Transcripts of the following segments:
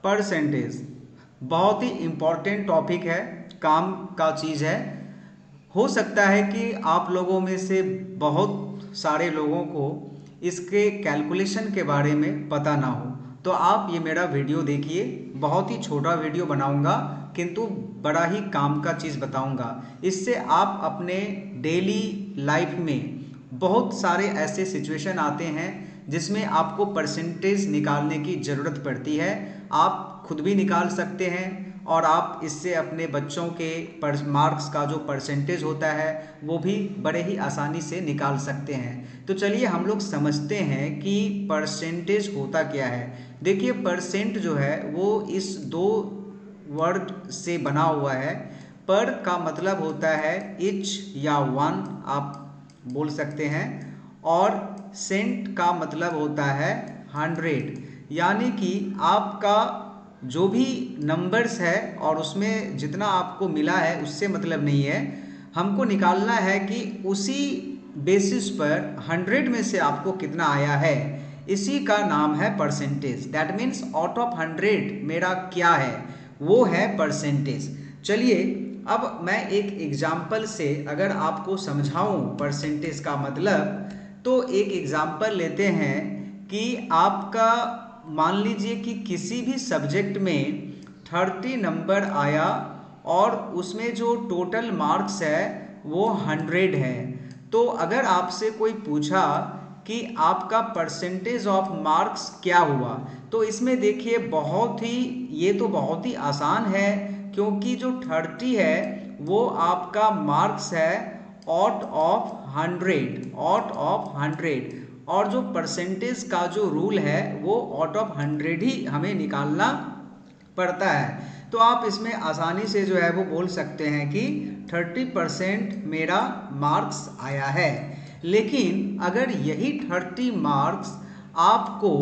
Percentage बहुत ही important topic है, काम का चीज़ है। हो सकता है कि आप लोगों में से बहुत सारे लोगों को इसके कैलकुलेशन के बारे में पता ना हो, तो आप ये मेरा वीडियो देखिए। बहुत ही छोटा वीडियो बनाऊंगा किंतु बड़ा ही काम का चीज़ बताऊंगा। इससे आप अपने डेली लाइफ में बहुत सारे ऐसे सिचुएशन आते हैं जिसमें आपको परसेंटेज निकालने की ज़रूरत पड़ती है। आप खुद भी निकाल सकते हैं और आप इससे अपने बच्चों के मार्क्स का जो परसेंटेज होता है वो भी बड़े ही आसानी से निकाल सकते हैं। तो चलिए हम लोग समझते हैं कि परसेंटेज होता क्या है। देखिए, परसेंट जो है वो इस दो वर्ड से बना हुआ है। पर का मतलब होता है इच या वन, आप बोल सकते हैं, और सेंट का मतलब होता है 100। यानी कि आपका जो भी नंबर्स है और उसमें जितना आपको मिला है उससे मतलब नहीं है, हमको निकालना है कि उसी बेसिस पर 100 में से आपको कितना आया है। इसी का नाम है percentage. That means out of 100 मेरा क्या है, वो है परसेंटेज। चलिए अब मैं एक एग्जाम्पल से अगर आपको समझाऊं परसेंटेज का मतलब, तो एक एग्जाम्पल लेते हैं कि आपका मान लीजिए कि किसी भी सब्जेक्ट में 30 नंबर आया और उसमें जो टोटल मार्क्स है वो 100 है। तो अगर आपसे कोई पूछा कि आपका परसेंटेज ऑफ मार्क्स क्या हुआ, तो इसमें देखिए ये तो बहुत ही आसान है, क्योंकि जो 30 है वो आपका मार्क्स है आउट ऑफ 100, आउट ऑफ 100। और जो परसेंटेज का जो रूल है वो आउट ऑफ 100 ही हमें निकालना पड़ता है। तो आप इसमें आसानी से जो है वो बोल सकते हैं कि 30% मेरा मार्क्स आया है। लेकिन अगर यही 30 मार्क्स आपको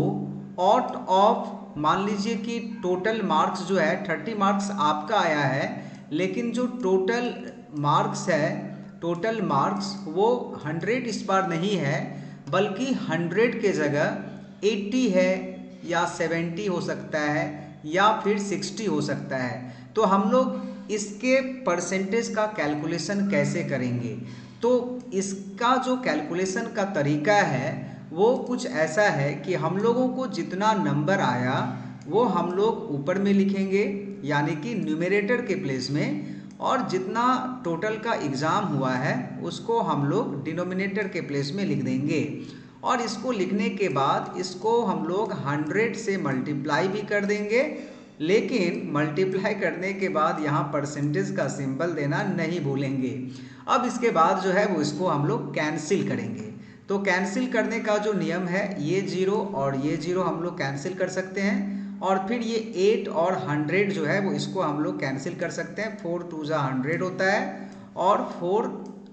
आउट ऑफ, मान लीजिए कि टोटल मार्क्स जो है 30 मार्क्स आपका आया है, लेकिन जो टोटल मार्क्स है, टोटल मार्क्स वो 100 इस बार नहीं है, बल्कि 100 के जगह 80 है या 70 हो सकता है या फिर 60 हो सकता है। तो हम लोग इसके परसेंटेज का कैलकुलेशन कैसे करेंगे? तो इसका जो कैलकुलेशन का तरीका है वो कुछ ऐसा है कि हम लोगों को जितना नंबर आया वो हम लोग ऊपर में लिखेंगे, यानी कि न्यूमरेटर के प्लेस में, और जितना टोटल का एग्ज़ाम हुआ है उसको हम लोग डिनोमिनेटर के प्लेस में लिख देंगे। और इसको लिखने के बाद इसको हम लोग 100 से मल्टीप्लाई भी कर देंगे, लेकिन मल्टीप्लाई करने के बाद यहाँ परसेंटेज का सिंबल देना नहीं भूलेंगे। अब इसके बाद जो है वो इसको हम लोग कैंसिल करेंगे। तो कैंसिल करने का जो नियम है, ये जीरो और ये जीरो हम लोग कैंसिल कर सकते हैं, और फिर ये 8 और 100 जो है वो इसको हम लोग कैंसिल कर सकते हैं। 4 2 जा 100 होता है और 4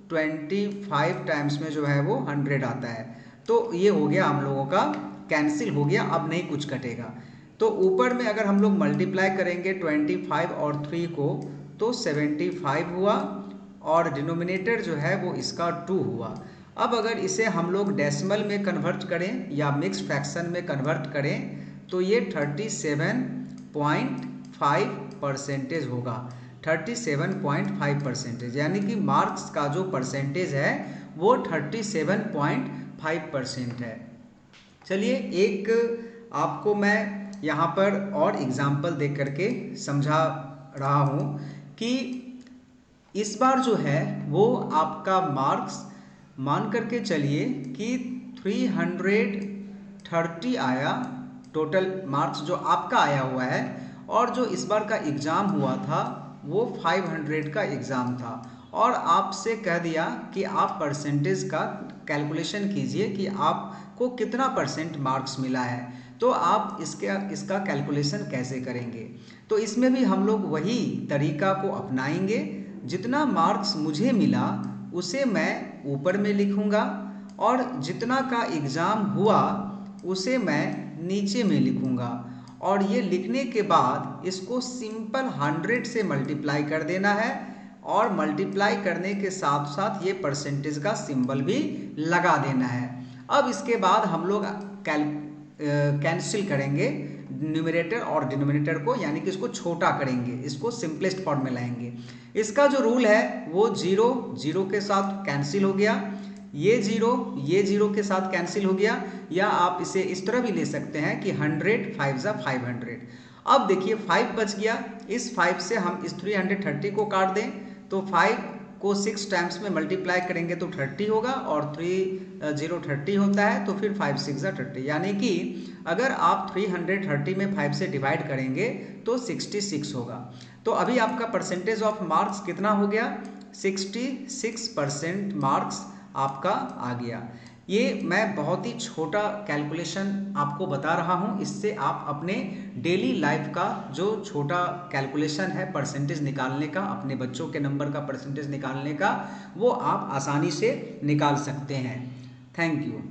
25 टाइम्स में जो है वो 100 आता है। तो ये हो गया हम लोगों का, कैंसिल हो गया, अब नहीं कुछ कटेगा। तो ऊपर में अगर हम लोग मल्टीप्लाई करेंगे 25 और 3 को तो 75 हुआ, और डिनोमिनेटर जो है वो इसका 2 हुआ। अब अगर इसे हम लोग डेसिमल में कन्वर्ट करें या मिक्स फ्रैक्शन में कन्वर्ट करें तो ये 37.5% होगा। 37.5%, यानी कि मार्क्स का जो परसेंटेज है वो 37.5% है। चलिए एक आपको मैं यहाँ पर और एग्जाम्पल देख करके समझा रहा हूँ कि इस बार जो है वो आपका मार्क्स, मान करके चलिए कि 330 आया, टोटल मार्क्स जो आपका आया हुआ है, और जो इस बार का एग्ज़ाम हुआ था वो 500 का एग्ज़ाम था, और आपसे कह दिया कि आप परसेंटेज का कैलकुलेशन कीजिए कि आपको कितना परसेंट मार्क्स मिला है। तो आप इसका कैलकुलेशन कैसे करेंगे? तो इसमें भी हम लोग वही तरीका को अपनाएंगे। जितना मार्क्स मुझे मिला उसे मैं ऊपर में लिखूंगा, और जितना का एग्ज़ाम हुआ उसे मैं नीचे में लिखूंगा, और ये लिखने के बाद इसको सिंपल 100 से मल्टीप्लाई कर देना है, और मल्टीप्लाई करने के साथ साथ ये परसेंटेज का सिंबल भी लगा देना है। अब इसके बाद हम लोग कैंसिल करेंगे न्यूमरेटर और डिनोमिनेटर को, यानी कि इसको छोटा करेंगे, इसको सिंपलेस्ट फॉर्म में लाएंगे। इसका जो रूल है वो जीरो जीरो के साथ कैंसिल हो गया, ये जीरो के साथ कैंसिल हो गया, या आप इसे इस तरह भी ले सकते हैं कि 100 5 ज़ा 500। अब देखिए 5 बच गया, इस 5 से हम इस 330 को काट दें तो 5 को 6 टाइम्स में मल्टीप्लाई करेंगे तो 30 होगा, और 3 30 होता है, तो फिर 5 6 ज़ा 30, यानी कि अगर आप 330 में 5 से डिवाइड करेंगे तो 66 होगा। तो अभी आपका परसेंटेज ऑफ मार्क्स कितना हो गया, 66% मार्क्स आपका आ गया। ये मैं बहुत ही छोटा कैलकुलेशन आपको बता रहा हूँ, इससे आप अपने डेली लाइफ का जो छोटा कैलकुलेशन है परसेंटेज निकालने का, अपने बच्चों के नंबर का परसेंटेज निकालने का, वो आप आसानी से निकाल सकते हैं। Thank you.